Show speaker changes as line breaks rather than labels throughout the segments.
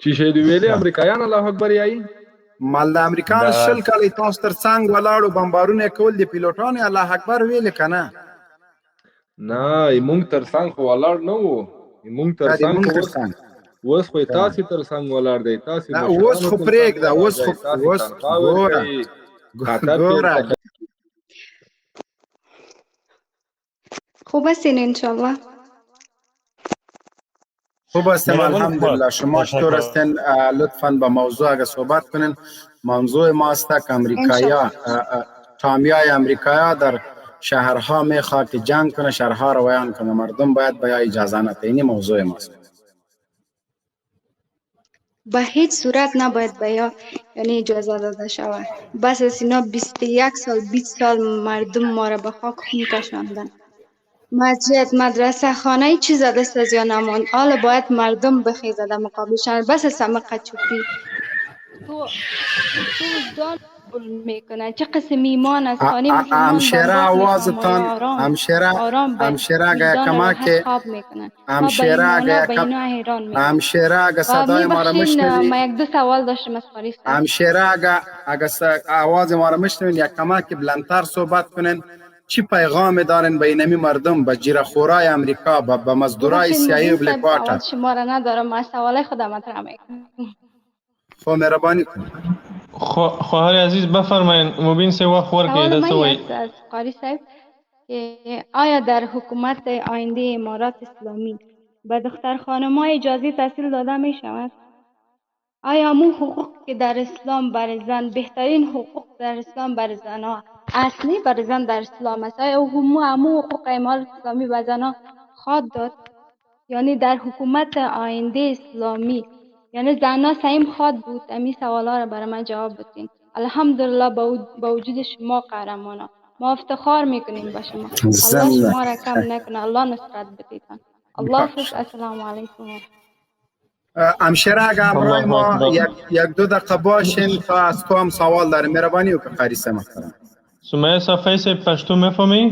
شیشه دی ویلې امریکایان الله اکبر یایي
مال د امریکایانو 20 کاله تاسو تر څنګ ولاړو بمبارونه کول دي پیلوټانو الله اکبر ویل کنه
نه موږ تر څنګ خو ولاړ نه وو موږ تر څنګ اوس خو تاسو تر څنګ ولاړ دی تاسو
اوس خو پرېږده اوس خو ګوره
خوب هستین انشالله
خوب هستیم الحمدلله شما چطور هستین لطفا با موضوع اگه صحبت کنین موضوع ما است که امریکایا تامیای امریکایا در شهرها میخواد که جنگ کنه شهرها رو ویران کنه مردم باید به اجازه نده این موضوع ماست
به هیچ صورت نباید به یعنی اجازه داده شود بس از اینا 21 سال 20 سال مردم ما را به خاک خون کشاندن مسجد مدرسه خانه چیز دست از یا نماند حالا باید مردم بخیزه در مقابلشان بس سمقه چوپی تو دان میکنه چه قسم ایمان از خانه مسلمان
همشیره آوازتان همشیره اگه کمک همشیره اگه صدای ما را مشنوید
ما یک دو سوال داشتم از پاریس
همشیره اگه آواز ما را مشنوید یک کمک بلندتر صحبت کنین چی پیغام دارن به اینمی مردم به جیره‌خورای امریکا به مزدورای سیاهی و بلک واتر
شما را ندارم ما سوال خودم مطرح میکنم
خب مهربانی کن
خواهر عزیز بفرمایید مبین سه وقت ورکه ده سوی
از قاری صاحب که آیا در حکومت آینده امارات اسلامی به دختر خانم‌ها اجازه تحصیل داده می شود؟ آیا امون حقوق که در اسلام بر زن بهترین حقوق در اسلام بر زنها اصلی بر زن در اسلام است آیا امون حقوق امارات اسلامی به زنها خواهد داد؟ یعنی در حکومت آینده اسلامی یعنی زنها سعیم خواهد بود؟ امی سوالا را برای من جواب بدین. الحمدلله با وجود شما قهرمانا ما افتخار میکنیم با شما. الله شما را کم نکنه. الله نصرت بدیتان. الله حافظ. السلام علیکم.
همشیره اگه همراه ما یک دو دقیقه باشین تا از تو هم سوال داریم مهربانی و قاریسه محترم
سمیه صفحه سے پشتو میفهمی؟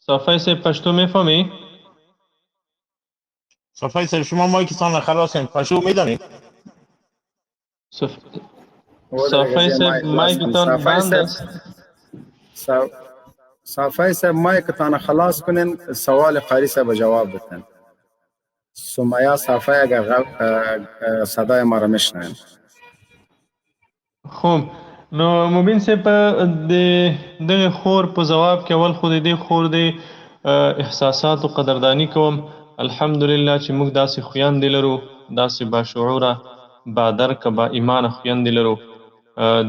صفحه سے پشتو میفهمی؟
صفحه سے شما مایکتان خلاص این پشتو میدانید؟
صفحه سے مایکتان بند است
صفحه سے مایکتان خلاص کنین سوال قاریسه به جواب بدن سمیه صفحه اگر صدای ما را میشنوین
خوب نو مبین سے په دغه خور په جواب کې اول خو دې خور دې احساسات او قدردانی کوم الحمدلله چې موږ داسې خویندې لرو داسې باشعوره بادرک با ایمان خویندې لرو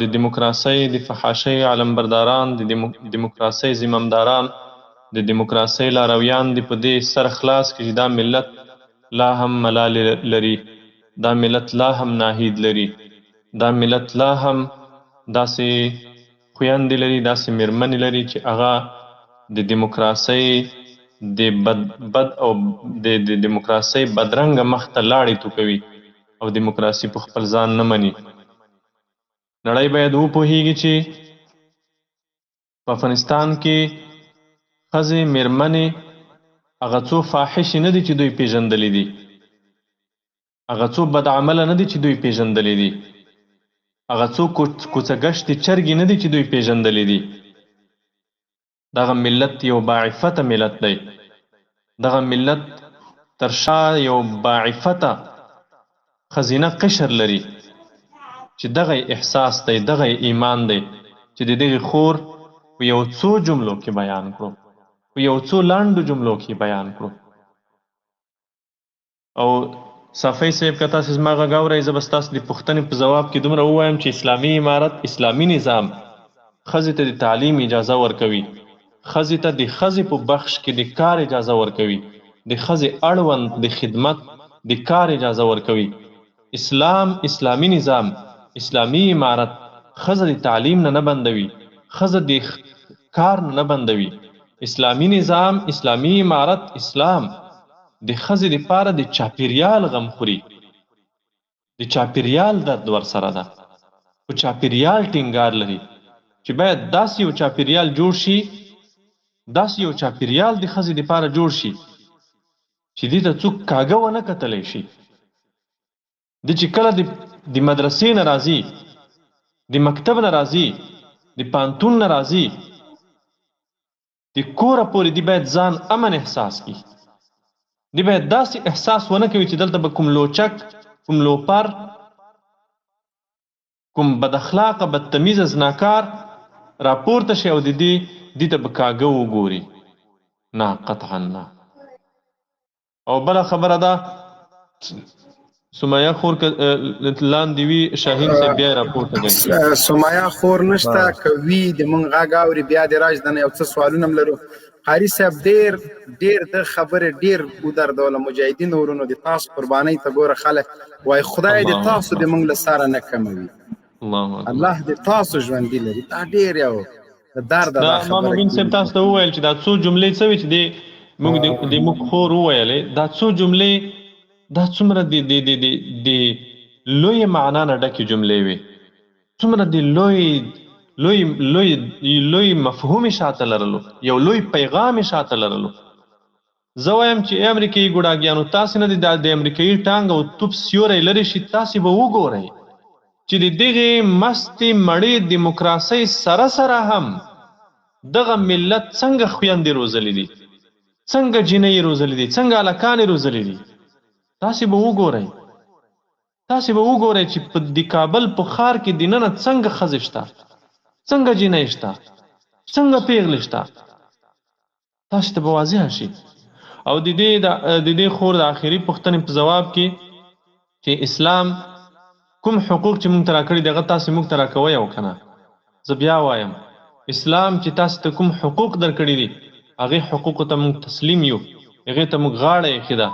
د دیموکراسۍ د فحاشۍ علمبرداران د دیموکراسۍ زمامداران د دیموکراسۍ لارویان د په دې سر خلاص کې دا ملت لا هم ملال لري دا ملت لا هم ناهید لري دا ملت لا هم داسې خویندې لري داسې میرمنې لري چې هغه د دیموکراسۍ د بد او د دیموکراسۍ بدرنګه مخ ته لاړې توکوي او دیموکراسي په خپل ځان نه مني نړۍ باید وپوهیږي چې په افغانستان کې ښځې میرمنې هغه څو فاحشې نه دي چې دوی پیژندلې دي هغه څو بد عمله نه دي چې دوی پیژندلې دي هغه څو کوڅهګشتې چرګې نه دي چې دوی پیژندلې دي دغه ملت یو باعفته ملت دی دغه ملت تر شا یو باعفته خزینه قشر لري چې دغه احساس دی دغه ایمان دی چې د دغه خور په یو څو جملو کې بیان کړو په یو څو لاندو جملو کې بیان کړو او صفحه صاحب که تاسو زما غږ اورئ زه به ستاسو د پوښتنې په ځواب کې دومره ووایم چې اسلامي امارت اسلامي نظام ښځې ته د تعلیم اجازه ورکوي ښځې ته د ښځې په بخش کې د کار اجازه ورکوي د ښځې اړوند د خدمت د کار اجازه ورکوي اسلام اسلامي نظام اسلامي امارت ښځه د تعلیم نه بندوي ښځه د کار نه بندوي اسلامي نظام اسلامي امارت اسلام د ښځې دپاره د چاپیریال غم خوري د چاپیریال درد ورسره ده په چاپیریال ټینګار لري چې باید داسې یو چاپیریال جوړ شي داسې یو چاپېریال د ښځې دپاره جوړ شي چې دې ته څوک کاږه ونه کتلی شي. د چې کله د مدرسې نه راځي، د مکتب نه راځي، د پانتون نه راځي، د کوره پورې دی باید ځان امن احساس کړي. دی باید داسې احساس ونه کوي چې دلته به کوم لوچک، کوم لوپر، کوم بد اخلاقه، بدتمیزه، زناکار راپورته شي او د دې ته به کاږه وګوري. نه، قطعا نه. او بله خبره ده، سمیه خور که لاندې وي شاهین صاحب بیا یې راپورته کوي.
سمیه خور نشته، که وي د مونږ غږ اوري بیا د راج دنه یو څه سوالونه هم لرو. قاري صاحب ډېر د خبرې ډېر ودردوله مجاهدینو ورونو، د تاسو قربانۍ ته ګوره خلک وایي خدای د تاسو د مونږ له سره نه کموي، الله د تاسو ژوندي لري. دا ډېر یو درد ده خبره.
ما مبین صاحب تاسو ته وویل چې دا څو جملې څه وي چې د موږ خور وویلې، دا څو جملې دا څومره د لوی معنا نه ډکې جملې وي، څومره د لوی مفهوم شاته لرلو، یو لوی پیغام شاته لرلو. زه وایم چې امریکایي ګوډاګیانو تاسې نه د امریکایي ټانګ او توپ سیوری لرې شي، تاسې به وګورئ چې د دغې مستې مړې دیموکراسۍ سره سره هم دغه ملت څنګه خویندې روزلي دي، څنګه جینۍ روزلي دي، څنګه هلکانې روزلي دي. تاسې به وګورئ چې په د کابل په ښار کې دننه څنګه ښځې شته، څنګه جینۍ شته، څنګه پیغلې شته، تاسې ته به واضح شي. او د دې خور د آخري پوښتنې په ځواب کې چې اسلام کوم حقوق چې موږ ته راکړي دي هغه تاسې موږ ته راکوئ او که نه. زه بیا وایم اسلام چې تاسې ته کوم حقوق درکړي دي هغې حقوقو ته موږ تسلیم یو، هغې ته موږ غاړه ایښې ده.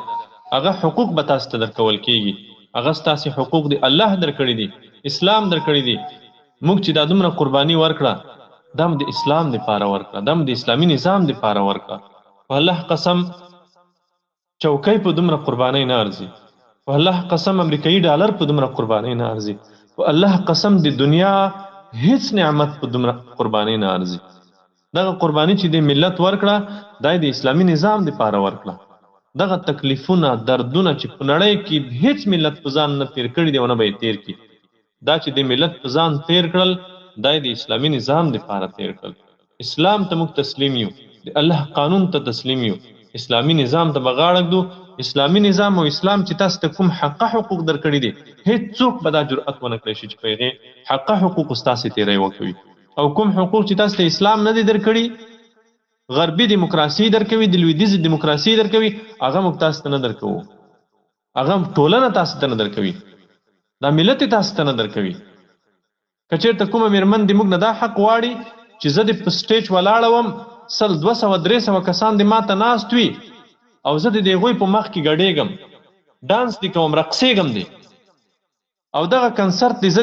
هغه حقوق به تاسو ته درکول کېږي، هغه ستاسې حقوق دی الله درکړي دي، اسلام درکړي دي. موږ چې دا دومره قرباني ورکړه دا هم د اسلام دپاره ورکړه، دا هم د اسلامي نظام دپاره ورکړه. په الله قسم چوکۍ په دومره قربانۍ نه ارزي، په الله قسم امریکایي ډالر په دومره قربانۍ نه ارزي، په الله قسم د دنیا هیڅ نعمت په دومره قربانۍ نه ارزي. دغه قرباني چې د ملت ورکړه دا د اسلامي نظام دپاره ورکړه. دغه تکلیفونه، دردونه چې په نړۍ کې هیڅ ملت په ځان نه تیر کړي دي او نه به یې تیر کړي، دا چې د ملت په ځان تیر کړل دا د اسلامي نظام دپاره تیر کړل. اسلام ته موږ تسلیم یو، د الله قانون ته تسلیم یو، اسلامي نظام ته به غاړه ږدو. اسلامي نظام او اسلام چې تاسو ته کوم حقه حقوق درکړي دي هیڅوک به دا جرأت ونه کړی شي چې په هغې حقه حقوقو ستاسې تیری وکوي. او کوم حقوق چې تاسو ته اسلام نه دي درکړي، غربي دیموکراسي درکوي، د لویدیځې دیموکراسي درکوي، هغه موږ تاسو ته نه درکوو، هغه ټولنه تاسو ته نه درکوي، دا ملت یې تاسو ته نه درکوي. که چېرته کومه مېرمن د موږ نه دا حق غواړي چې زه د په سټیج ولاړه وم 100 200 300 کسان د ما ته ناست وي او زه د هغوی په مخ کې ګډېږم، ډانس دې کوم، رقصېږم دی، او دغه کنسرت دې زه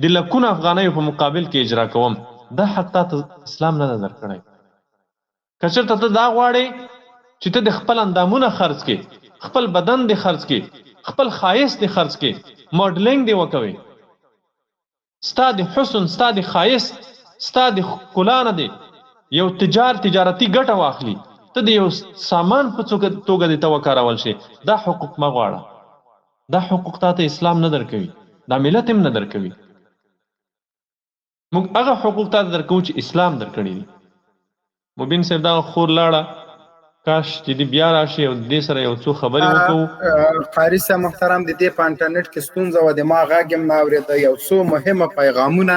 د لکونو افغانیو په مقابل کې اجرا کوم، دا حق تا ته اسلام نه ده درکړی. که چېرته ته دا غواړې چې ته د خپل اندامونه خرڅ کړې، خپل بدن دې خرڅ کړې، خپل ښایست دې خرڅ کړې، ماډلینګ دې وکوې، ستا د حسن، ستا د ښایست، ستا د ښکلا نه دې یو تجارتي ګټه واخلي، ته د یو سامان په توګه دې ته وکارول شي، دا حقوق مه غواړه. دا حقوق تا ته اسلام نه درکوي، دا ملت هم نه درکوي. موږ هغه حقوق تا ته درکوو چې اسلام درکړي دي. مبین صاحب دغه خور لاړه، کاش چې دې بیا راشي او دې سره یو څو خبرې وکړو.
قاري صاحب محترم، د دې په انټرنیټ کې ستونزه وه، د ما غږ هم نه اورېده. یو څو مهمه پیغامونه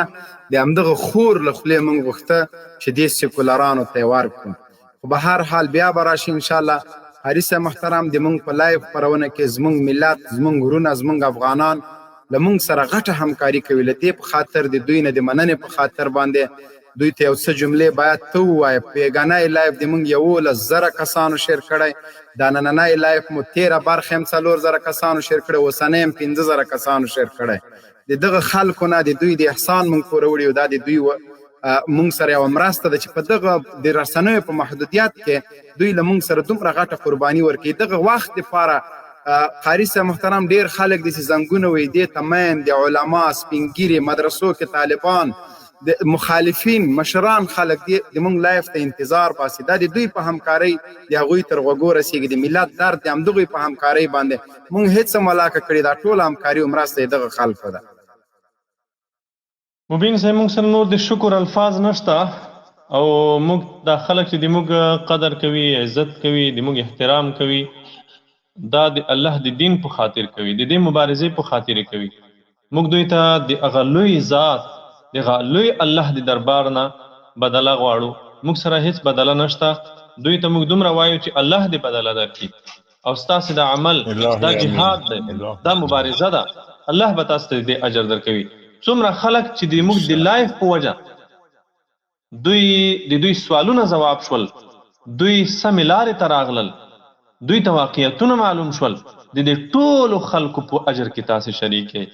د همدغه خور له خولې موږ غوښته چې دې سیکولرانو ته یې ورکړو، خو به هر حال بیا به راشي انشاءالله. قاري صاحب محترم، د موږ په لایف خپرونه کې زموږ ملت، زموږ وروڼه، زموږ افغانان له موږ سره غټه همکاري کوي. له دې په خاطر د دوی نه د مننې په خاطر باندې دوی ته یو څه جملې باید ته ووایې. په یګانۍ لایف د موږ 11,000 کسانو شیر کړی، دا نننی لایف مو 13 برخې هم 4,000 کسانو شیر کړی، اوسنی هم 15,000 کسانو شیر کړی. د دغه خلکو نه د دوی د احسان موږ پوره وړي او دا د دوی موږ سره یوه مرسته ده چې په دغه د رسنیو په محدودیت کې دوی له موږ سره دومره غټه قرباني ورکوي. دغه وخت دپاره قاري صاحب محترم ډېر خلک داسې زنګونه وهي دې ته مین، د علما، سپین ږیرې، مدرسو کې طالبان، د مخالفین مشران خلک دي د مونږ لایف ته انتظار باسي، دا د دوی په همکارۍ د هغوی تر غوږو رسیږي. د ملت درد د همدغوی په همکارۍ باندې مونږ هېڅ څه ملاکه کړي، دا ټوله همکاري او مرسته یې دغه خلکو ده.
مبین صاحب موږ سره نور د شکر الفاظ نشته او موږ دا خلک چې د موږ قدر کوي، عزت کوي، د موږ احترام کوي، دا د الله د دین په خاطر کوي، د دې مبارزې په خاطر کوي. موږ دوی ته د هغه لوی ذات، د هغه لوی الله د دربار نه بدله غواړو. موږ سره هیڅ بدله نشته. دوی ته موږ دومره وایو چې الله دې بدله درکړي او ستاسې د عمل دا جهاد دی، دا مبارزه ده، الله به تاسو ته دې اجر درکوي. څومره خلک چې د موږ د لایف په وجه دوی سوالونه ځواب شول، دوی سمې لارې ته راغلل، دوی ته واقعیتونه معلوم شول، د دې ټولو خلکو په اجر کې تاسې شریک یې.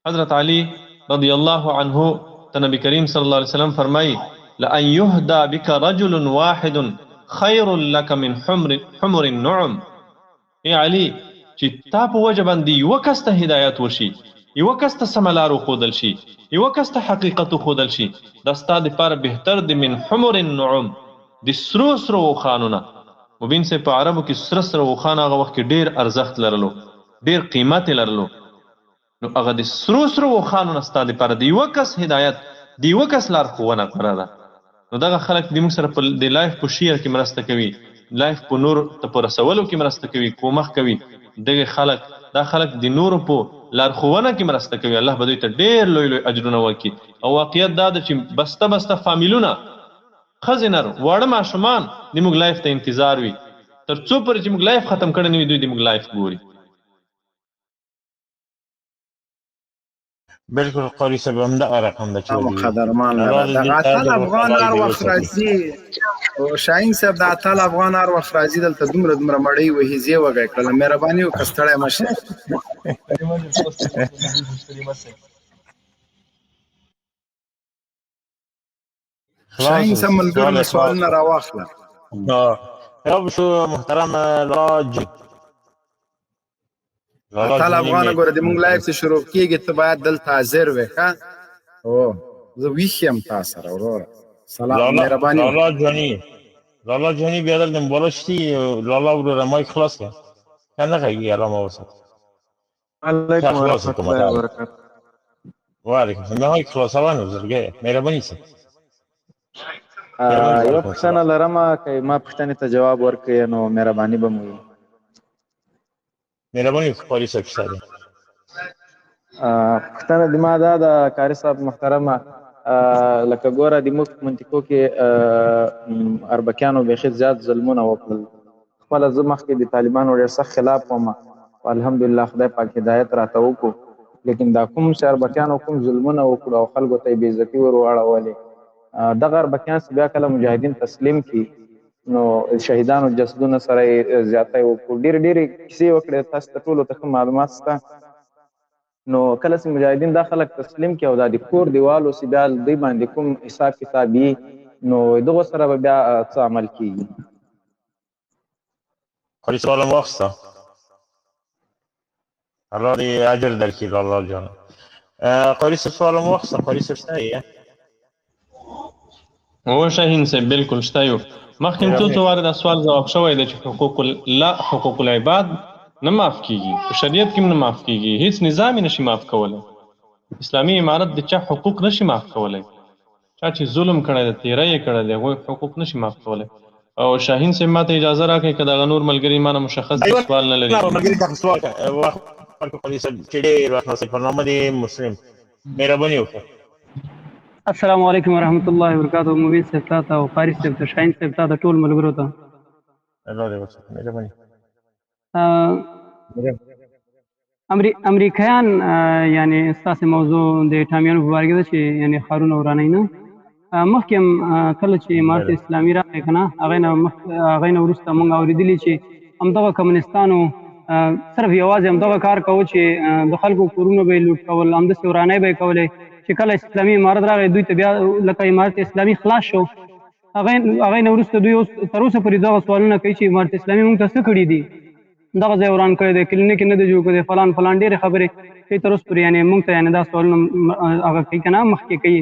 حضرت علی رضی الله عنه ته نبی کریم صلی الله علیه وسلم فرمایي لأن يهدى بك رجل واحد خیر لك من حمر النعم. ای علی چې تا په وجه باندې یوه کس ته هدایت وشي، یوه کس ته سمه لار وښودل شي، یوه کس ته حقیقت وښودل شي، دا ستا دپاره بهتر د من حمر النعم، د سرو سرو اوښانو نه. مبین صاحب په عربو کې سره سره اوښان هغه وخت کې ډېر ارزښت لرلو، ډېر قیمت یې لرلو. نو هغه د سرو سرو اوښانو نه ستا دپاره د یوه کس هدایت، د یوه کس لارښوونه غوره ده. نو دغه خلک د موږ سره په د لایف په شیر کې مرسته کوي، لایف په نور ته په رسولو کې مرسته کوي، کومک کوي. دغه خلک، دا خلک د نورو په لارښوونه کې مرسته کوي. الله به دوی ته ډېر لوی لوی اجرونه ورکړي. او واقعیت دا ده چې بسته بسته فامیلونه، ښځې نر، واړه ماشومان د موږ لایف ته انتظار وي، تر څو پورې چې موږ لایف ختم کړی نه وي دوی د موږ لایف ګوري.
بالکل قاری صاحب همدغه رقم ده چې
قدرمان دغه اتل افغان هر وخت راځي او شاهین صاحب د اتل افغان هر وخت راځي دلته دومره مړۍ وهي زی وګی کړل. مهرباني وکړه ستړی مشه. شاهین صاحب ملګرو سوالونه راواخله.
جواب شو محترم لاج
اتل افغان ګوره د مونږ لایف څه شروع کېږي، ته باید دلته حاضر وې. ښه او زه ویښ یم تا سره وروره. سلام، مهرباني.
لالا جانی بیا دلته بالا شتی. لالا وروره مایک خلاص کړه، که نه غږیږي الان اوسط.
علیکم ورحمت الله وبرکاته.
وعلیکم السلام. مایک خلاصوه نو بزرګی، مهرباني سه.
یو پوښتنه لرمه، که ما پوښتنې ته جواب ورکړې نو مهرباني به مو وي.
مهرباني قاری صاحب سره
پوښتنه د ما دا د قاری صاحب محترمه، لکه ګوره د موږ منطقو کې اربکیانو بیخي زیات ظلمونه وکړل. خپله زه مخکې د طالبانو ډېر سخت خلاف وم او الحمدلله خدای پاک هدایت راته وکړو، لیکن دا کوم چې اربکیانو کوم ظلمونه وکړو او خلکو ته یې بېعزتي ور واړولې، دغه اربکیان چې بیا کله مجاهدین تسلیم کړي نو شهیدانو جسدونه سره یې زیاتی وکړو. ډېرې کیسې وکړې، تاسو ته ټولو ته ښه معلومات شته. نو کله چې مجاهدین دا خلک تسلیم کړي او دا د کور دیوالو چې بیا دوی باندې کوم حساب کتاب وي، نو دغو سره به بیا څه عمل کېږي؟
قاری سوال مو واخسته، الله دې اجر درکړي لالا جان. قاری صاحب سوال مو واخسته. قاری صاحب شته یې؟
او شاهین صاحب بالکل شته یو. مخکې څو واره دا سوال جواب شوی دی چې حقوق العباد نه معاف کیږي، په شریعت کې نه معاف کیږي، هیڅ نظام نشي معاف کولی. اسلامي امارت د چا حقوق نشي معاف کولی. چا چې ظلم کړی دی، تیری یې کړی دی، هغوی حقوق نشي معاف کولی. او شاهین صاحب ماته اجازه راکړئ که دغه نور ملګري ما نه مشخص سوال نه لري.
ملګري دغه سوال قاری صاحب چې ډېر وخت ناست په نامه د مسلم، مهرباني وکړه.
السلام علیکم ورحمت الله وبرکاته. مبین صاحب تا ته او قاری صاحب ته، شاهین صاحب تا ته، ټول ملګرو ته
الله دې وکړي، مهرباني.
امریکایان یعنی ستاسې موضوع د ټامیانو په باره کې ده چې یعنی ښارونه ورانوي نه. مخکې هم کله چې امارت اسلامي راغی که نه، هغې نه وروسته موږ اورېدلي چې همدغه کمونستانو صرف یوازې همدغه کار کوو چې د خلکو کورونه به یې لوټ کول، همداسې ورانۍ به یې کولې. چې کله اسلامي امارت راغی دوی ته بیا لکه امارت اسلامي خلاص شو، هغې نه وروسته دوی اوس تر اوسه پورې دغه سوالونه کوي چې امارت اسلامي موږ ته څه کړي دي، دغه ځای وران کړی دی، کلینیک یې نه دی جوړ کړی، فلان ډېرې خبرې کوي تر اوسه پورې. یعنې موږ ته یعنې دا سوالونه هغه کوي که نه، مخکې کوي.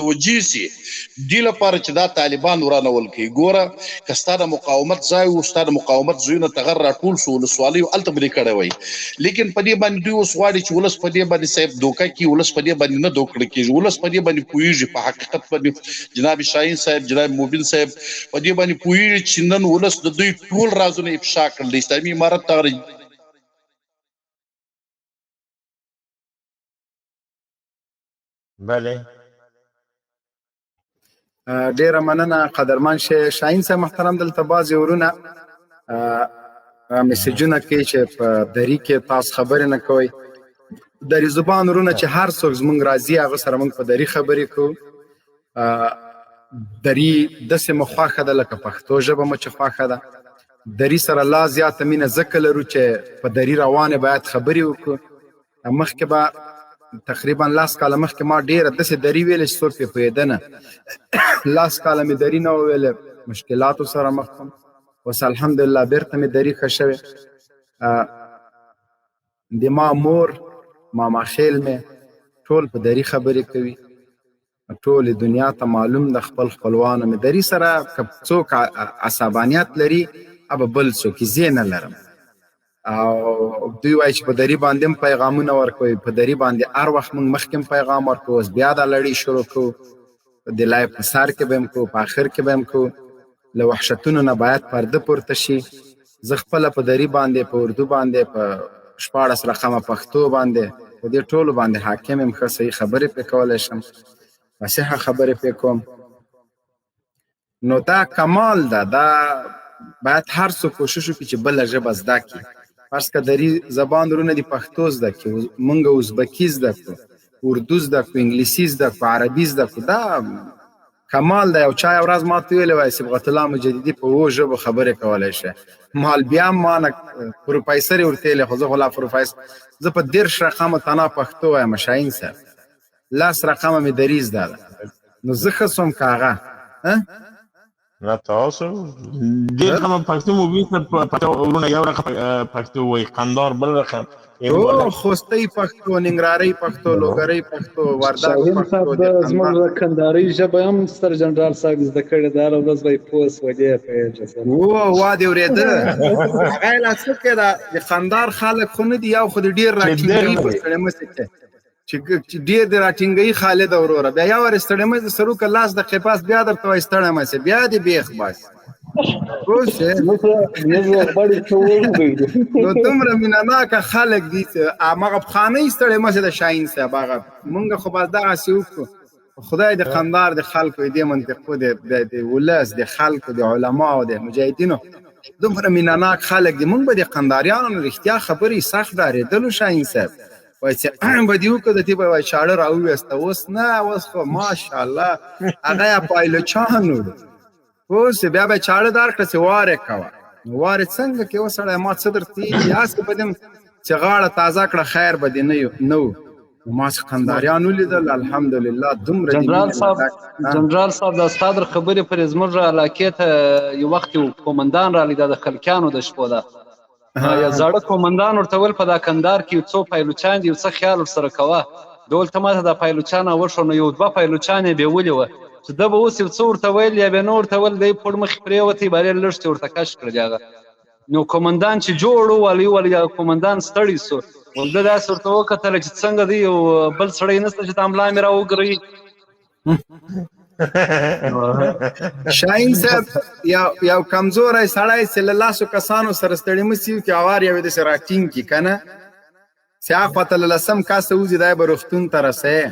متوجه سي دی لپاره چې دا طالبان ورانول کوي. ګوره که ستا د مقاومت ځای و ستا د مقاومت ځایونه تغر راټول شو ولسوالیو هلته به دې کړی وی، لیکن په دې باندې دوی اوس غواړي چې ولس په دې باندې صاحب دوکه کړي، ولس په دې باندې نه دوکړه کېږي، ولس په دې باندې پوهېږي په حقیقت باندې. جناب شاهین صاحب، جناب مبین صاحب په دې باندې پوهېږي چې نن ولس د دوی ټول رازونه افشا کړل. د اسلامي امارت دغه
بله
ډیره مننه قدرمن شاهین صاحب محترم. دلته بعضې ورونه میسجونه کوي چې په دري کې تاسو خبرې نه کوئ. دري زبان ورونه چې هر څوک زموږ راځي هغه سره موږ په دري خبرې کوو. دري داسې مو خوښه ده لکه پښتو ژبه مو چې خوښه ده. دري سره لا زیاته مینه ځکه لرو چې په دري روانې باید خبرې وکړو. مخکې به تقریبا 10 کاله مخکې ما ډېره داسې دري ویلې چې څوک پرې پوهېده نه. 10 کاله مې دري نه وویلې، مشکلاتو سره مخ وم. اوس الحمدلله بیرته مې دري ښه شوې. د ما مور ماما خیل مې ټول په دري خبرې کوي، ټولې دنیا ته معلوم د خپل خپلوانو مې دري سره که څوک عصبانیت لري ابه بل څوک یې زه نه لرم. او دوی وایي چې په دري باندې هم پیغامونه ورکوي، په دري باندې هر وخت موږ مخکې هم پیغام ورکوو. اوس بیا دا لړۍ شروع کوو، د لایف په سر کې به هم کوو، په آخر کې به هم کوو. له وحشتونو نه باید پرده پورته شي. زه خپله په دري باندې، په اردو باندې، په 14 رقمه پښتو باندې، په دې ټولو باندې حاکم یم. ښه صحیح خبرې پرې کولی شم، فصیحه خبرې پرې کوم. نو دا کمال ده. دا باید هر څوک کوشش وکړي چې بله ژبه زده کړي. فرض که دري زبان ورونه دي پښتو زده کړي، مونږ ازبکي زده کړو، اردو زده کړو، انګلیسي زده کړو، عربي زده کړو. دا کمال ده. یو چا یو ورځ ما ته ویلې وای صبغت الله مجددي په 7 ژبو خبرې کولی شي. مال بیا هم ما نه پروفیسر یې ورته ویلې، خو زه خو لا پروفیسر، زه په 13 رقمه تنها پښتو وایم شاهین صاحب، 10 رقمه مې دري زده ده. نو زه ښه سوم که هغه
نه تاسو ډېر رقم پښتو مبین صاحب ورونه یو رقم پښتو وایي، قندار بل رقم،
خوستی پښتو، ننګرهارۍ پښتو، لوګرۍ پښتو، وردګ پښتو.
زموږ د کندهارۍ ژبه هم ستر جنرال صاحب زده کړې ده. هره ورځ به یې پوسټ ولیه
وا دې اورېده. هغه یې لا څه کې ده، د قندهار خلک خو نه دي، یو خو د ډېر راټینګوي په ستړیمڅې کې چې ډېر د راټینګوي خالده وروره. بیا یو ور ستړیمڅ د سرو که 10 دقیقې پاس بیا درته وایي ستړیمڅې، بیا دې بیخ باسي. نو دومره مینهناکه خلک دي چې هماغه پخوانۍ ستړیمڅې د شاهین صاحب هغه مونږ خو بس دغسې وکړو. خدای د قندهار د خلکو، د منطقو، د ولس، د خلکو، د علماو، د مجاهدینو دومره مینهناک خلک دي. مونږ به د قندهاریانو نه رښتیا خبرې سخت ډارېدلو. شاهین صاحب وایي چې به دې وکړو، د دې به وایي چاړه راوویسته. اوس نه، اوس خو ماشاءالله هغه یې پایلوچان وو. اوس بیا به چاړه درکړه چې وارې کوه. وارې څنګه کې وسړی ما څه درته ویلي، هسې به دې چې غاړه تازه کړه خیر به دې نه و. ما چې قندهاریان ولیدل الحمدلله دومره.
جنرال صاحب دا ستا در خبرې پرې زموږ علاقې ته یو وخت یو کومندان راغلی، دا د خلکیانو د شپو ده. یا زاړه کومندان ورته ویل په دا کندهار کې یو څو پایلوچان دي، یو څه خیال ورسره کوه. ده ویل ته ماته دا پایلوچانه وښوه. نو یو 2 پایلوچان یې بیولي وه چې ده به اوس یو څه ورته ویل یا بیا نه ورته ویل، دی پړ مخې پرېوتی، بارې لږتې ورته کش کړل هغه. نو کومندان چې جوړ وویل، یو کومندان ستړی سو، ول ده داسې ورته وکتله چې څنګه دی، یو بل سړی نسته چې ته املا مې راوګرئ.
شاهین صاحب یو کمزوری سړی چې له 10 کسانو سره ستړیمڅ وي کې اوار یو داسې راټینګ کړي که نه، چې هاخواته له 10م کس ته وځي دی به روغتون ته رسوي.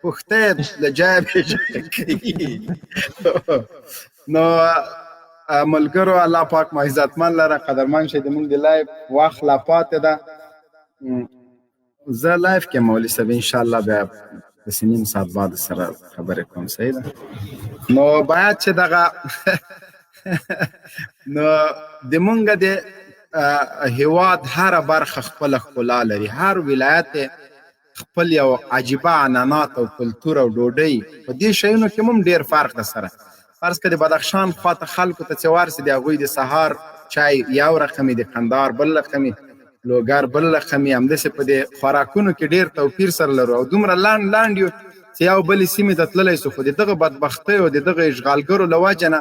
پوښته له جایه بېجایه کوي. نو ملګرو الله پاک مو عزتمن لره. قدرمن شئ، زموږ د لایف وخت لا پاتې ده. زه لایف کې مولوي صاحب انشاءالله بیا داسې نیم ساعت بعد سره خبرې کوم. صحیح ده. نو باید چې دغه نو د مونږ د هیواد هره برخه خپله ښکلا لري. هر ولایت خپل یو عجیبه عنعنات او کلتور او ډوډۍ. په دې شیانو کې هم ډېر فرق ده سره. فرض که د بدخشان خواته خلکو ته چې ورسې د هغوی د سهار چای یو رقمي، د قندهار بل رقمي، لوګر بل رقمي. همداسې په دې خوراکونو کې ډېر توپیر سره لرو او دومره لاند یو چې یو بلې سیمې ته تللی سو، خو د دغه بدبختۍ او د دغه اشغالګرو له وجې نه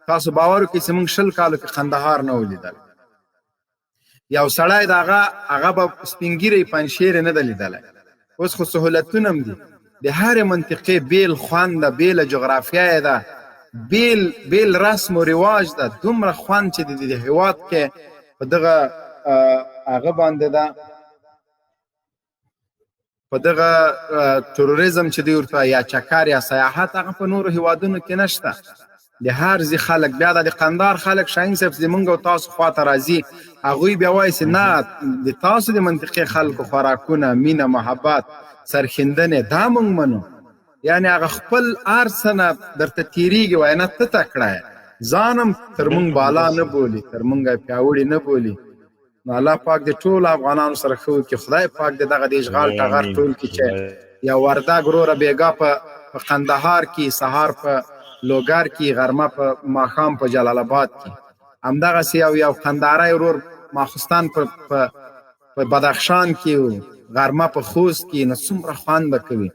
تاسو باور وکړئ چې موږ 20 کالو کې قندهار نه ولیدل. یو سړی د هغه به سپین ږیری پنجشیر نه ده لیدلی. اوس خو سهولتونه هم دي، د هرې منطقې بیل خوند ده، بیله جغرافیه یې ده، بیل رسم و رواج ده، دومره خوند چې د هېواد کې په دغه هغه باندې ده، په دغه تروریزم چې دوی ورته یا چکر یا سیاحت، هغه په نورو هېوادونو کې نشته. د هر ځای خلک بیا د قندهار خلک شاهین صاحب زمونږ او تاسو خواته راځي، هغوی بیا وایي چې نه د تاسو د منطقې خلکو خوراکونه، مینه، محبت، سرښندنې دا موږ منو. یعنې هغه خپل هر څه نه درته تېرېږي، وایي نه ته تکړه یې، ځان هم تر موږ بالا نه بولي، تر موږ پیاوړي نه بولي. نو الله پاک د ټولو افغانانو سره ښه وکړي، خدای پاک د دغه د اشغال ټغر ټول کړي چې یا وردګ وروره بېګا په قندهار کې، سهار په لوګر کې، غرمه په ماښام په جلال آباد کې، همدغسې یو قندهاری ورور ماخوستان په بدخشان کې و، غرمه په خوست کې، نو څومره خوند به کوي.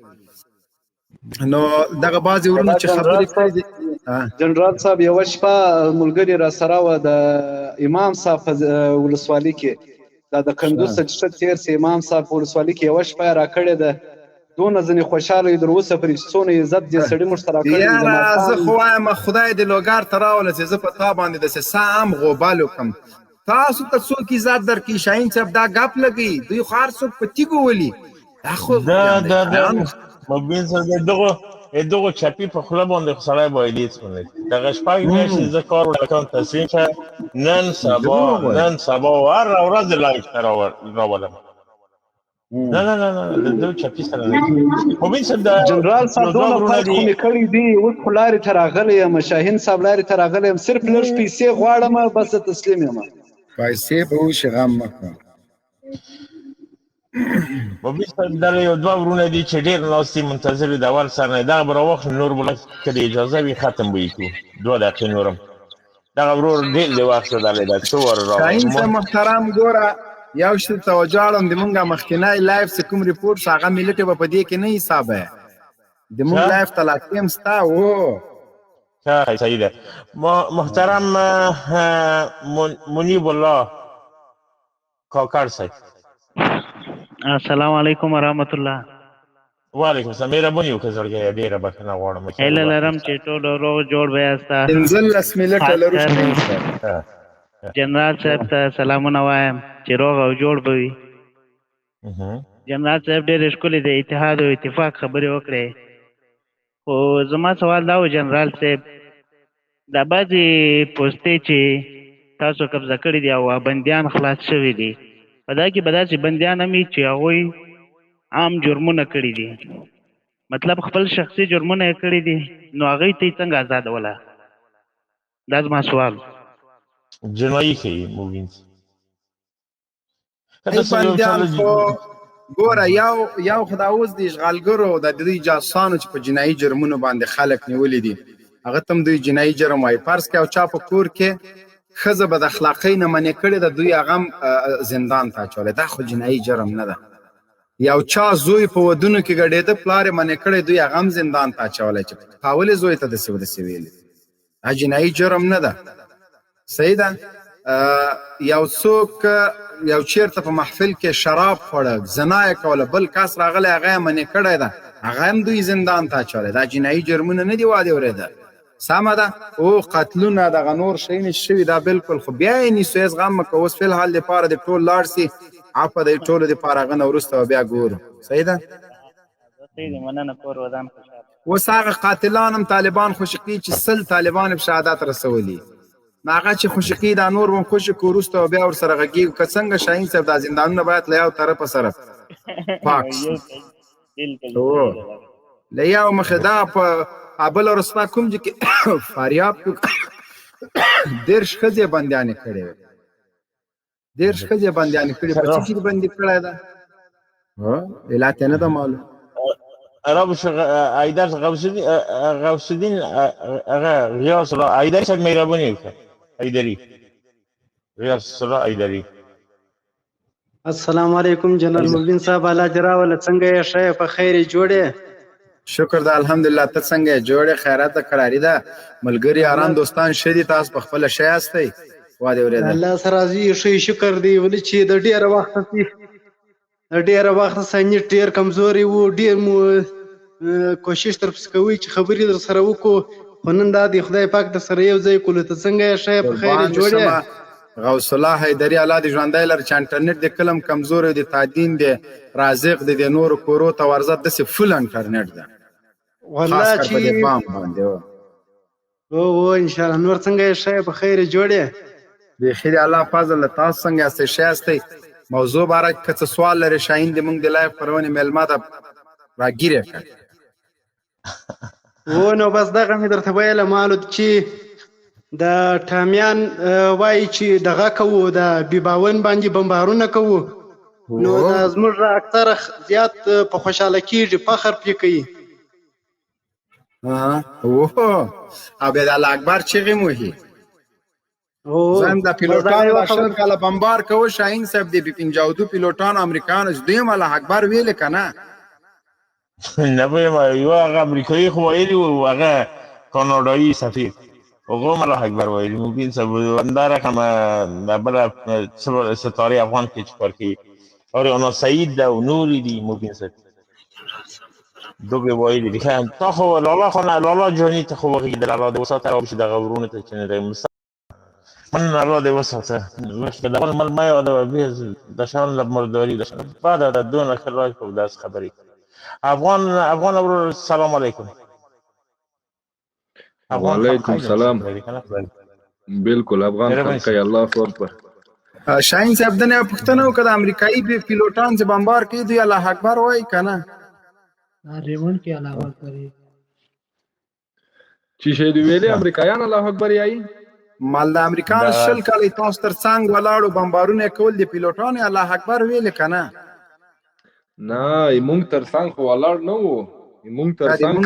نو دغه بعضې ورونه چې خبرې کوي.
جنرال صاحب یوه شپه ملګري را سره وه د امام صاحب په ولسوالي کې، دا د کندوز څخه ښه تېر سي امام صاحب په ولسوالي کې یوه شپه یې را کړې ده، دونه ځینې خوشحاله یو تر اوسه پورې چې څونه عزت دې سړي موږ ته را کړی.
یاره زه خو وایم خدای دې لوګر ته راوله چې زه په تا باندې داسې سا هم غوبل وکړم. تاسو ته څوک عزت درکړي؟ شاهین صاحب دا ګپ لګوي، دوی خو هر څوک په تیږو ولي. دا خو
مبین صاحب دغه چپی په خوله باندې خو سړی باید هېڅ ونه کړي. دغه شپږ میاشتې زه کار ورکوم تصمیم شه نن سبا هره ورځ لایف ته راولم. نه د دغه چپي سره نه مبین صاحب
جنرال صاحب دونه فرق خو مې کړی دي، اوس خو لارې ته راغلی یم، شاهین صاحب لارې ته راغلی یم، صرف لږ پیسې غواړم بس زه تسلیم یم.
پیسې به وشي، غم مه کوه.
مبین صاحب دغه یو دوه ورونه دي چې ډېر ناستي منتظر د اول سر نه، دغه به راواخلو نور به که د اجازه وي ختم به یې کړو 2 دقیقې نور هم. دغه ورور ډېر د وخت دلی ده څو واره راغلی.
شاهین صاحب محترم ګوره یو شي ته وجاړم، د مونږ مخکینی لایف چې کوم ریپورټ شو هغه ملټې به په دې کې نه حسابه، د مونږ لایف تلاتیم ستا و.
صحیح ده. محترم منیب الله کاکړ صاحب،
السلام علیکم ورحمت الله.
وعلیکم السلام. مهرباني وکړه زړګیه، ډېره بښنه غواړم.
هیله لرم چې ټول روغ جوړ به یاست.
15 ملټه لرو.
جنرال صاحب ته سلامونه وایم چې روغ او جوړ به وي. جنرال صاحب ډېر ښکلې د اتحاد او اتفاق خبرې وکړې، خو زما سوال دا و جنرال صاحب، دا بعضې پوستې چې تاسو قبضه کړي دي او بندیان خلاص شوي دي، په دا کې به داسې بندیان هم وي چې هغوی عام جرمونه کړي دي، مطلب خپل شخصي جرمونه یې کړي دي، نو هغوی ته یې څنګه ازادوله؟ دا زما سوال.
جنایي کوي مبین
بندیان خو ګوره یو خو دا اوس د اشغالګرو د دوی جاسوسانو چې په جنایي جرمونو باندې خلک نیولي دي، هغه ته هم دوی جنایي جرم وایي. فرض کړه یو چا په کور کې ښځه به د اخلاقۍ نه منې کړې ده، دوی هغه هم زندان ته اچولی، دا خو جنایي جرم نه ده. یو چا زوی په ودونو کې ګډېده، پلار یې منې کړی، دوی هغه هم زندان ته اچولی چې تا ولې زوی ته داسې وداسې ویلې، دا جنایي جرم نه ده. صحیح ده. یو څوک یو چیرته په محفل کې شراب خوړه، زنا یې کوله، بل کس راغلی هغه یې منې کړی ده، هغه هم دوی زندان ته اچولی، دا جنایي جرمونه نه دي وادي اورېده. سمه ده. او قتلونه دغه نور شیونه شوي دا بالکل، خو بیا یې نیسو، هېڅ غم مه کوه. اوس فلحال دپاره د ټول لاړ سي، عفه د ټولو دپاره، هغه نه وروسته بیا ګورو. صحیح ده. اوس هغه قاتلان هم طالبان خوشي کوي چې 100 طالبان په شهادت رسولي، نو هغه چې خوشي کوي دا نور به هم خوشي کړو، وروسته بیا ورسره غږېږو. که څنګه شاهین صاحب دا زندانونه باید له یو طرفه سره پاک شي، له یو مخې دا په کابل او رسوا کوم چې کې فاریاب کې 10 ښځې بندیانې کړې وې، 10 ښځې بندیانې کړې، په څه کې بندي کړی ده علت یې نه ده معلوم.
رابش ایدر غوث الدین غیاث الله ایدری صاحب مهرباني وکړه. ایدری غیاث الله ایدری.
السلام علیکم جنرال مبین صاحب، الله جراوله څنګه یې؟ ښه په خیر جوړې؟
شکر ده الحمدلله. ته څنګه جوړه خیرات ده قراری ده ملګری یاران دوستان شدي تاسو په خپل شی استئ واده ورته
الله سره راضي شي شکر دی ولې چې د ډیره وخت سنې ډیر کمزوري وو ډیر مو کوشش تر پس کوي چې خبرې در سره وکړو خو نن دا دی خدای پاک در سره یو ځای کولو ته څنګه شي په خیر جوړه
غوث الله حیدری الله دې ژوندۍ لر چې انټرنیټ د کلم کمزور دی تعدین دی رازق دی د نور کورو ته ورزت د فل انټرنیټ ده
والله چې او ان شاء الله نور څنګه شي په خیر جوړه
د خیر الله فضل تاسو څنګه است شي است موضوع باره که سوال لري شاین د موږ د لایف پرونه ملما ده راګیره
و نو بس دغه مې درته ویله معلوم چې د ټامیان وایي چې دغه کوو د بیباون باندې بمبارونه کوو نو د زموږ اکثره زیات په خوشحاله کېږي فخر پرې کوي
او بیا د الله اکبر چغې مو هي زم د پیلوټانو شل کاله بمبار کوو شاهین صاحب د پنجاودو پیلوټانو امریکایانو چې دوی الله اکبر ویل کنه
نه به یو هغه امریکایي خو ویلي و هغه کاناډایي سفیر هغه الله اکبر ویلي ممکن سبب انداره کما بل ستاره افغان کې چکار کی اور انا سعید ده و نوری دی ممکن سب دو به ویلي دي خان تا خو لالا خانه لالا جانی ته خو وقتی در الله د وسات را بشه د غورونه ته چنه من الله دې وساته مش د اول ما یو د دشان لمرداري دشان بعد د دون خلاص په داس خبري افغان ورو سلام علیکم
وعلیکم السلام بالکل افغان خلک الله اکبر
شاهین صاحب دنه پښتنو کده امریکایي پیلوټان چې بمبار کوي دی الله اکبر وای کنه
ریمون کې الله اکبر
چې شه دی ویلي امریکایان الله اکبر یای
مال د امریکان شل کله تاسو تر څنګ ولاړو بمبارونه کول دی پیلوټان الله اکبر ویل کنه
نه مونږ تر څنګ ولاړ نه وو مونږ تر څنګ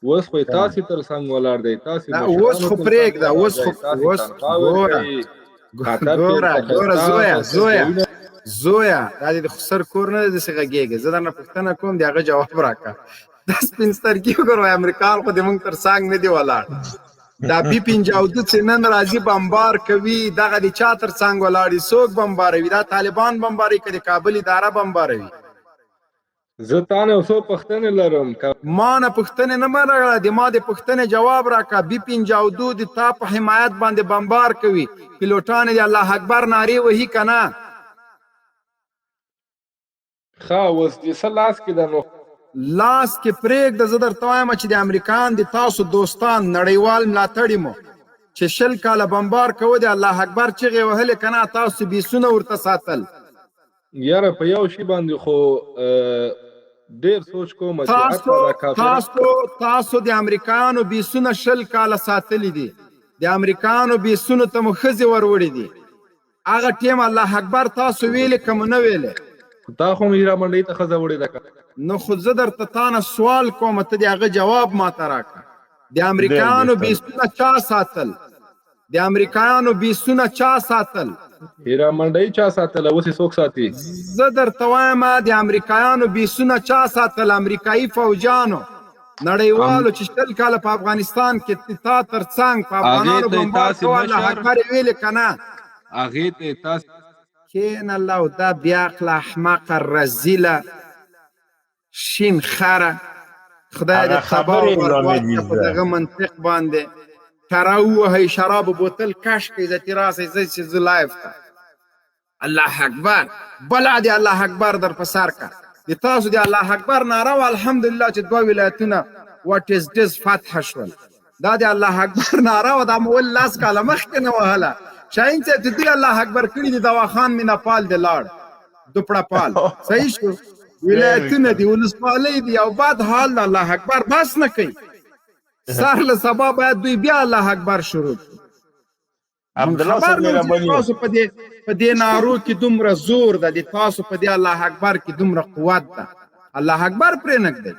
اوس خو تاسو تر څنګ ولاړ دی تاسو
اوس خو پریک دا اوس زویا دا د خسر کور نه د سګهږي زه دا نه پښتنه کوم دغه جواب راکا د سپینستر کیو ګورو امریکان خو د مونږ تر څنګ نه دی ولاړ دا بي پنجاودو چې نن راځي بمبار کوي دغه د چا تر څنګ ولاړی څوک بمباروي دا طالبان بمباري کړي کابل اداره بمباروي
زه تانه اوسو پښتنه لرم
ما نه پښتنه نه مرغله د ما د پښتنه جواب راکا بي پنجاودو د تا په حمایت باندې بمبار کوي پیلوټان دی الله اکبر ناری وਹੀ کنه
خا اوس د سلاس کې د نو
لاس کې پریک د زدر توایم چې د امریکان د تاسو دوستان نړیوال ملاتړی مو چې شل کاله بمبار کوي د الله اکبر چغې وهل کنه تاسو بیسونه ورته ساتل
یاره په یو شی باندې خو ډیر سوچ کوم
چې تاسو د امریکانو بیسونه شل کاله ساتلی دي د امریکانو بیسونه ته مخزي وروړي دي هغه ټیم الله اکبر تاسو ویل کوم نه ویل
تا خو میرا منډي ته خزه وړي ده
نو خود زه درته تانه سوال کوم ته دغه جواب ما ته راکړه د امریکایانو بیسونه چا ساتل د امریکایانو بیسونه چا ساتل
هیرا منډي چا ساتل اوس څوک ساتي
زه درته وایم د امریکایانو بیسونه چا ساتل امریکایي فوجانو نړیوالو چې شل کاله په افغانستان کې تا تر څنګ په افغانانو بمبار کول هغه ویل کنه
هغه ته تاسو
کین الله دا بیا احمق رزیله شین خره خدای دې خبر ورکړي په دغه منطق باندې تراوه هي شراب بوتل کاش کې ذاتی راسي چې لایف الله اکبر بل دې الله اکبر در پسار کا دې تاسو دې الله اکبر ناره الحمدلله چې دوه ولایتونه واټ از دس فتح شول دا دې الله اکبر ناره و د مول لاس کاله مخ نه وهله شاین چې دې الله اکبر کړی دې دواخان می نپال دې لاړ دوپړه پال صحیح شو ولایتونه دی ولسوالۍ دی او بعد حال الله اکبر بس نه کوي سر له سبا باید دوی بیا الله اکبر شروع
عبدالله صاحب مهرباني
تاسو په دې نارو کې دومره زور ده د تاسو په دې الله اکبر کې دومره قوت ده الله اکبر پرې نږدې